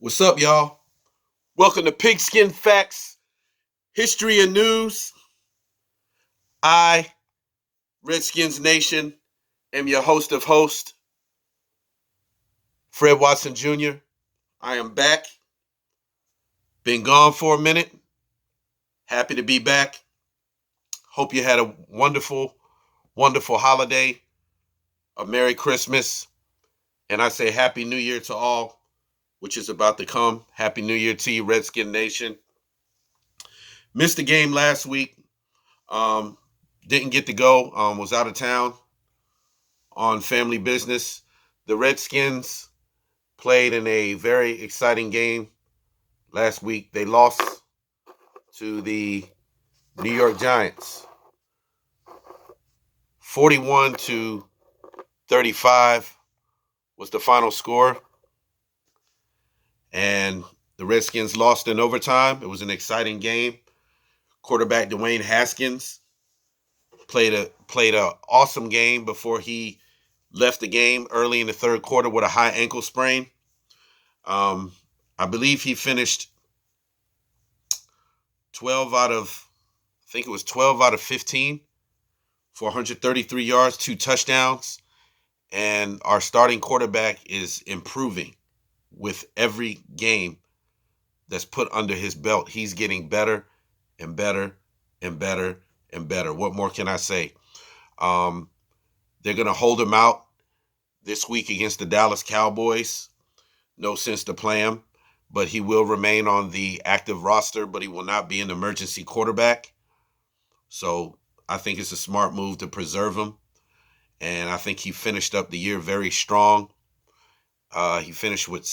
What's up, y'all? Welcome to Pigskin Facts, History and News. I, Redskins Nation, am your host of hosts, Fred Watson Jr. I am back. Been gone for a minute. Happy to be back. Hope you had a wonderful, wonderful holiday. A Merry Christmas. And I say Happy New Year to all, which is about to come. Happy New Year to you, Redskin Nation. Missed the game last week. Um, didn't get to go. Was out of town on family business. The Redskins played in a very exciting game last week. They lost to the New York Giants 41-35 was the final score. And the Redskins lost in overtime. It was an exciting game. Quarterback Dwayne Haskins played a awesome game before he left the game early in the third quarter with a high ankle sprain. I believe he finished 12 out of, I think it was 12 out of 15 for 133 yards, 2 touchdowns. And our starting quarterback is improving with every game that's put under his belt. He's getting better and better and better and better. What more can I say? They're going to hold him out this week against the Dallas Cowboys. No sense to play him, but he will remain on the active roster, but he will not be an emergency quarterback. So I think it's a smart move to preserve him. And I think he finished up the year very strong. He finished with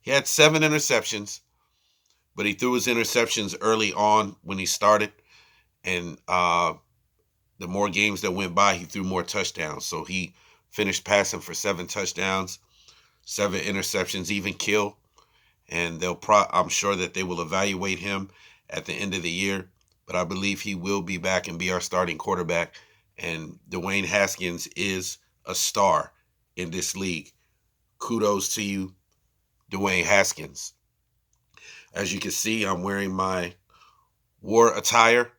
he had 7 interceptions, but he threw his interceptions early on when he started. And the more games that went by, he threw more touchdowns. So he finished passing for 7 touchdowns, 7 interceptions, even kill. And I'm sure that they will evaluate him at the end of the year. But I believe he will be back and be our starting quarterback. And Dwayne Haskins is a star in this league. Kudos to you, Dwayne Haskins. As you can see, I'm wearing my war attire.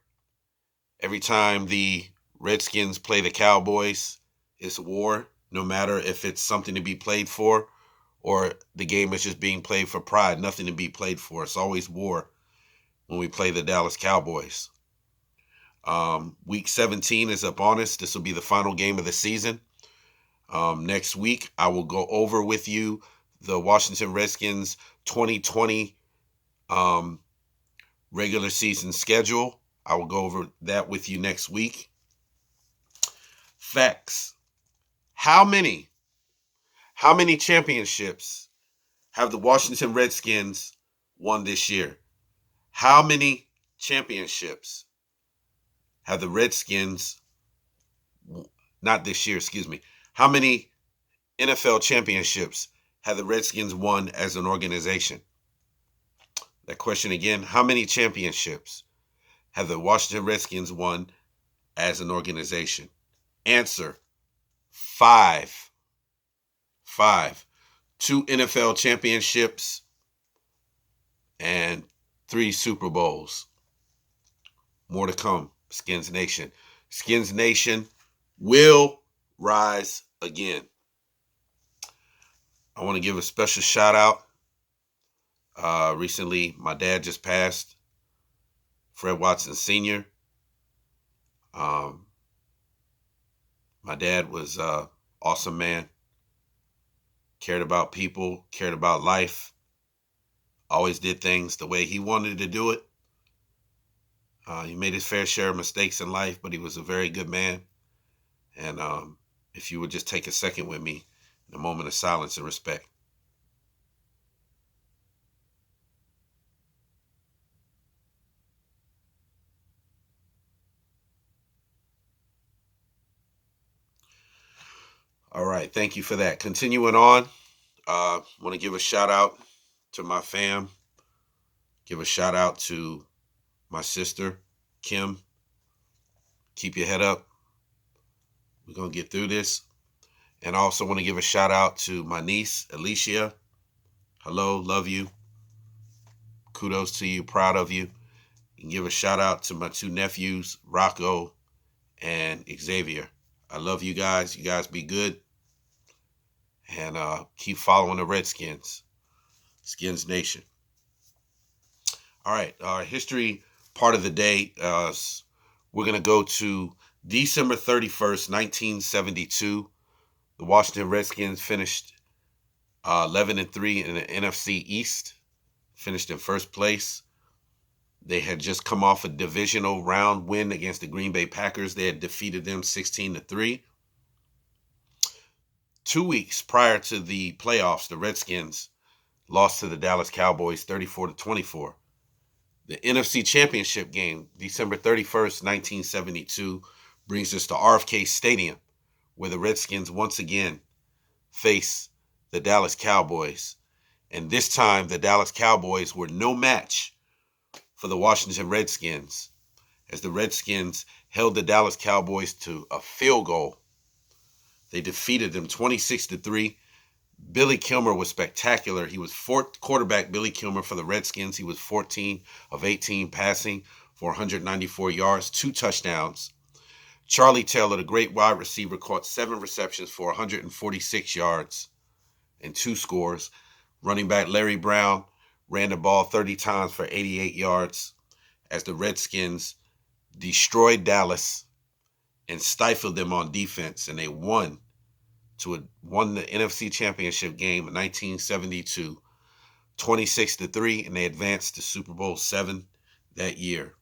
Every time the Redskins play the Cowboys, it's war, no matter if it's something to be played for or the game is just being played for pride, nothing to be played for. It's always war when we play the Dallas Cowboys. Week 17 is up on us. This will be the final game of the season. Next week, I will go over with you the Washington Redskins 2020 regular season schedule. I will go over that with you next week. Facts. How many championships have the Washington Redskins won this year? How many championships have the Redskins, not this year, excuse me. How many NFL championships have the Redskins won as an organization? That question again, how many championships have the Washington Redskins won as an organization? Answer, 5. 5. 2 NFL championships and 3 Super Bowls. More to come, Skins Nation. Skins Nation will rise again. I want to give a special shout out. Recently, my dad just passed, Fred Watson Sr. My dad was an awesome man. Cared about people, cared about life. Always did things the way he wanted to do it. He made his fair share of mistakes in life, but he was a very good man. And if you would just take a second with me in a moment of silence and respect. All right, thank you for that. Continuing on, I want to give a shout out to my fam. Give a shout out to my sister, Kim. Keep your head up. We're going to get through this. And I also want to give a shout out to my niece, Alicia. Hello, love you. Kudos to you, proud of you. And give a shout out to my two nephews, Rocco and Xavier. I love you guys. You guys be good. And keep following the Redskins. Skins Nation. All right, our history part of the day. We're going to go to December 31st, 1972. The Washington Redskins finished 11-3 in the NFC East, finished in first place. They had just come off a divisional round win against the Green Bay Packers. They had defeated them 16-3. 2 weeks prior to the playoffs, the Redskins lost to the Dallas Cowboys 34-24. The NFC Championship game, December 31st, 1972, brings us to RFK Stadium, where the Redskins once again face the Dallas Cowboys. And this time, the Dallas Cowboys were no match for the Washington Redskins, as the Redskins held the Dallas Cowboys to a field goal. They defeated them 26-3. Billy Kilmer was spectacular. He was quarterback Billy Kilmer for the Redskins. He was 14 of 18 passing for 194 yards, 2 touchdowns. Charlie Taylor, the great wide receiver, caught 7 receptions for 146 yards and 2 scores. Running back Larry Brown ran the ball 30 times for 88 yards as the Redskins destroyed Dallas and stifled them on defense, and they won the NFC Championship game in 1972, 26-3, and they advanced to Super Bowl 7 that year.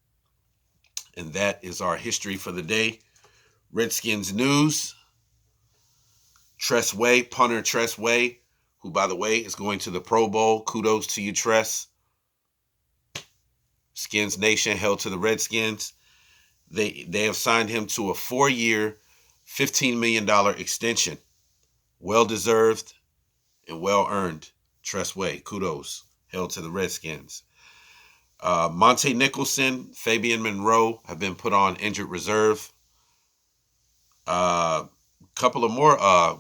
And that is our history for the day. Redskins news. Tress Way, punter Tress Way, who, by the way, is going to the Pro Bowl. Kudos to you, Tress. Skins Nation held to the Redskins. They have signed him to a 4-year, $15 million extension. Well-deserved and well-earned. Tress Way, kudos, held to the Redskins. Monte Nicholson, Fabian Monroe have been put on injured reserve. Couple of more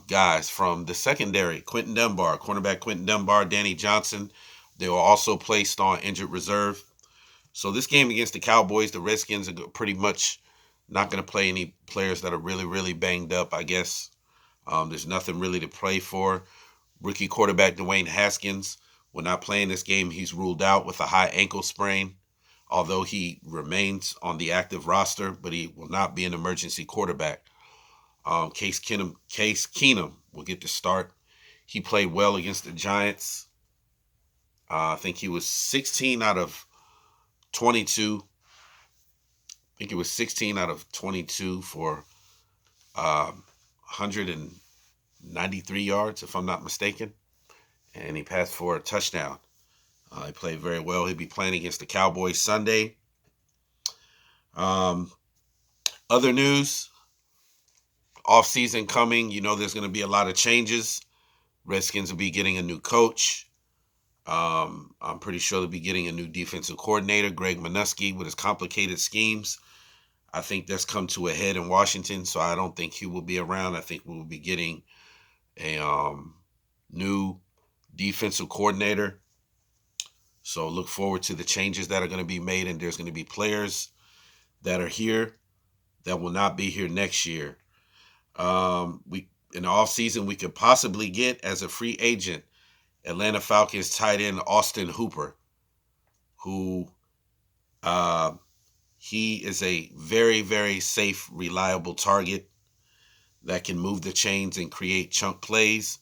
guys from the secondary, cornerback Quentin Dunbar, Danny Johnson, they were also placed on injured reserve. So this game against the Cowboys, the Redskins are pretty much not going to play any players that are really, really banged up, I guess. There's nothing really to play for. Rookie quarterback Dwayne Haskins will not play in this game. He's ruled out with a high ankle sprain, although he remains on the active roster, but he will not be an emergency quarterback. Case Keenum will get the start. He played well against the Giants. I think he was 16 out of 22. I think it was 16 out of 22 for 193 yards, if I'm not mistaken. And he passed for a touchdown. He played very well. He'll be playing against the Cowboys Sunday. Other news, off-season coming. You know there's going to be a lot of changes. Redskins will be getting a new coach. I'm pretty sure they'll be getting a new defensive coordinator, Greg Minuski, with his complicated schemes. I think that's come to a head in Washington, so I don't think he will be around. I think we'll be getting a new defensive coordinator. So look forward to the changes that are going to be made, and there's going to be players that are here that will not be here next year. In the offseason, we could possibly get, as a free agent, Atlanta Falcons tight end Austin Hooper, who he is a very, very safe, reliable target that can move the chains and create chunk plays.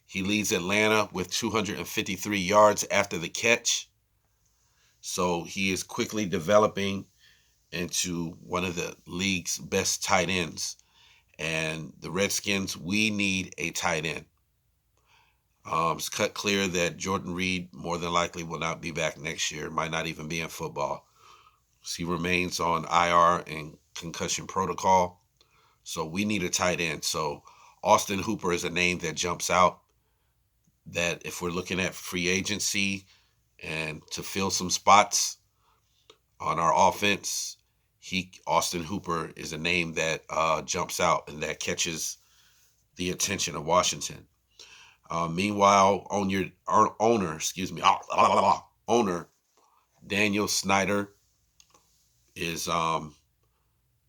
He leads Atlanta with 253 yards after the catch. So he is quickly developing into one of the league's best tight ends. And the Redskins, we need a tight end. It's cut clear that Jordan Reed more than likely will not be back next year, might not even be in football. He remains on IR and concussion protocol. So we need a tight end. So Austin Hooper is a name that jumps out, that if we're looking at free agency and to fill some spots on our offense, Austin Hooper is a name that jumps out and that catches the attention of Washington. Meanwhile, owner Daniel Snyder is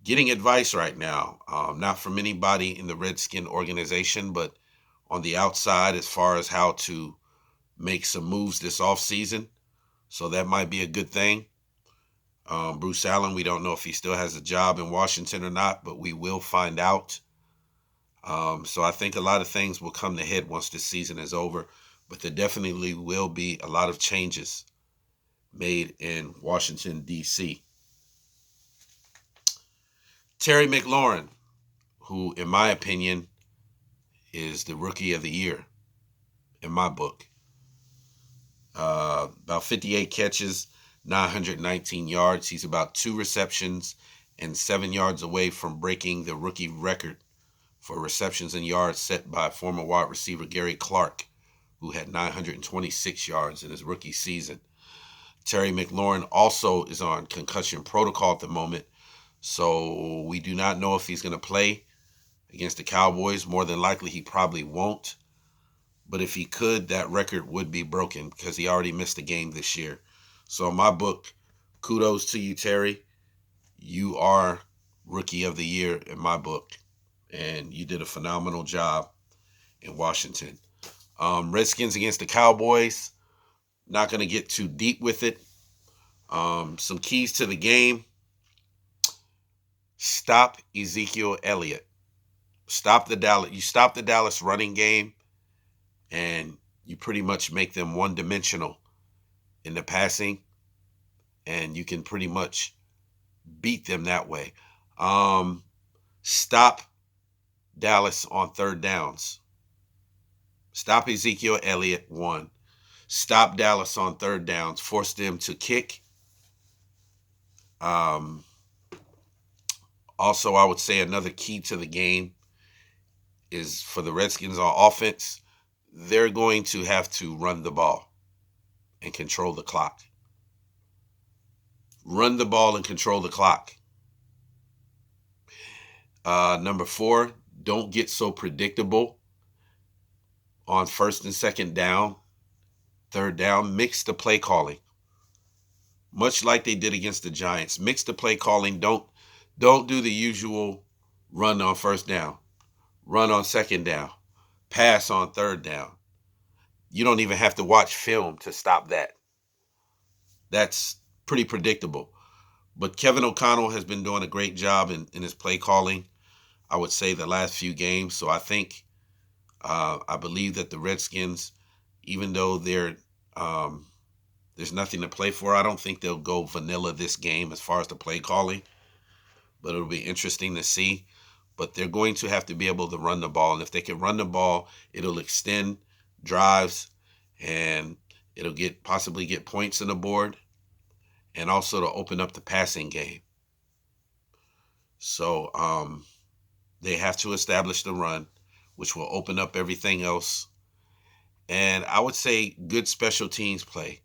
getting advice right now, not from anybody in the Redskin organization, but on the outside as far as how to make some moves this offseason. So that might be a good thing. Bruce Allen, we don't know if he still has a job in Washington or not, but we will find out. So I think a lot of things will come to head once this season is over, but there definitely will be a lot of changes made in Washington, D.C. Terry McLaurin, who, in my opinion, is the rookie of the year in my book. About 58 catches, 919 yards. He's about 2 receptions and 7 yards away from breaking the rookie record for receptions and yards set by former wide receiver Gary Clark, who had 926 yards in his rookie season. Terry McLaurin also is on concussion protocol at the moment, so we do not know if he's going to play against the Cowboys. More than likely, he probably won't. But if he could, that record would be broken because he already missed a game this year. So in my book, kudos to you, Terry. You are rookie of the year in my book, and you did a phenomenal job in Washington. Redskins against the Cowboys. Not going to get too deep with it. Some keys to the game. Stop Ezekiel Elliott. You stop the Dallas running game, and you pretty much make them one-dimensional in the passing, and you can pretty much beat them that way. Stop Dallas on third downs. Stop Ezekiel Elliott, 1. Stop Dallas on third downs. Force them to kick. Also, I would say another key to the game is for the Redskins on offense, they're going to have to run the ball and control the clock. Run the ball and control the clock. Number 4, don't get so predictable on first and second down, third down. Mix the play calling, much like they did against the Giants. Mix the play calling. Don't do the usual run on first down, run on second down, pass on third down. You don't even have to watch film to stop that. That's pretty predictable. But Kevin O'Connell has been doing a great job in his play calling, I would say, the last few games. So I think, I believe that the Redskins, even though there's nothing to play for, I don't think they'll go vanilla this game as far as the play calling. But it'll be interesting to see. But they're going to have to be able to run the ball. And if they can run the ball, it'll extend drives, and it'll possibly get points on the board, and also to open up the passing game. So they have to establish the run, which will open up everything else. And I would say good special teams play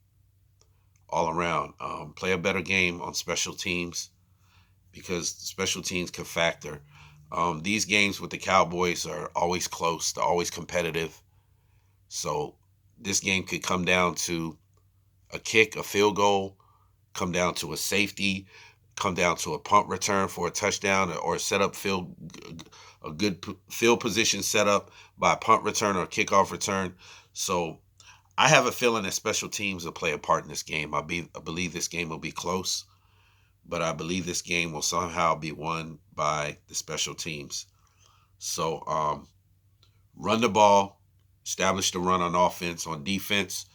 all around. Play a better game on special teams, because special teams can factor. These games with the Cowboys are always close. They're always competitive. So this game could come down to a kick, a field goal, come down to a safety, come down to a punt return for a touchdown, or a good field position setup by a punt return or a kickoff return. So I have a feeling that special teams will play a part in this game. I believe this game will be close, but I believe this game will somehow be won by the special teams. So run the ball, establish the run on offense. On defense,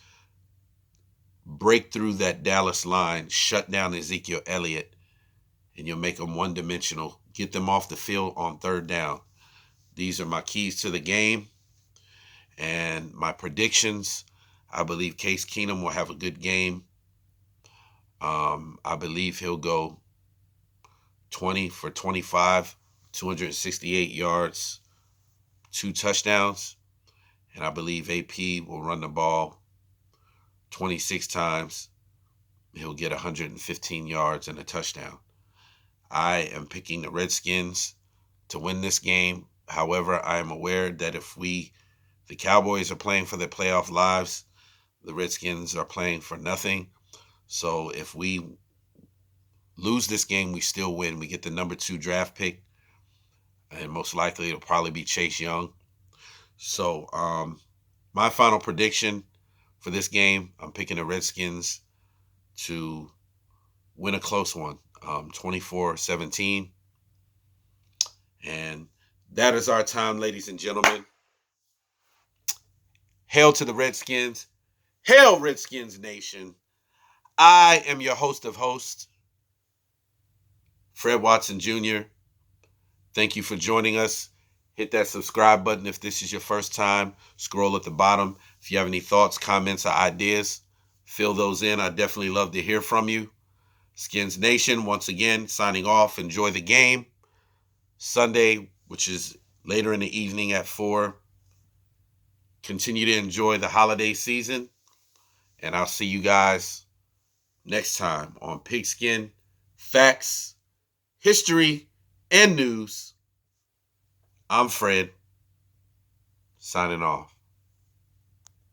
break through that Dallas line, shut down Ezekiel Elliott, and you'll make them one-dimensional. Get them off the field on third down. These are my keys to the game. And my predictions, I believe Case Keenum will have a good game. I believe he'll go 20 for 25, 268 yards, 2 touchdowns. And I believe AP will run the ball 26 times. He'll get 115 yards and a touchdown. I am picking the Redskins to win this game. However, I am aware that if we The Cowboys are playing for their playoff lives. The Redskins are playing for nothing. So if we lose this game, we still win. We get the number 2 draft pick, and most likely it'll probably be Chase Young. So my final prediction for this game, I'm picking the Redskins to win a close one, 24-17. And that is our time, ladies and gentlemen. Hail to the Redskins. Hail Redskins Nation. I am your host of hosts, Fred Watson Jr. Thank you for joining us. Hit that subscribe button if this is your first time. Scroll at the bottom. If you have any thoughts, comments, or ideas, fill those in. I'd definitely love to hear from you. Skins Nation, once again, signing off. Enjoy the game. Sunday, which is later in the evening at 4. Continue to enjoy the holiday season. And I'll see you guys next time on Pigskin, Facts, History, and News. I'm Fred, signing off.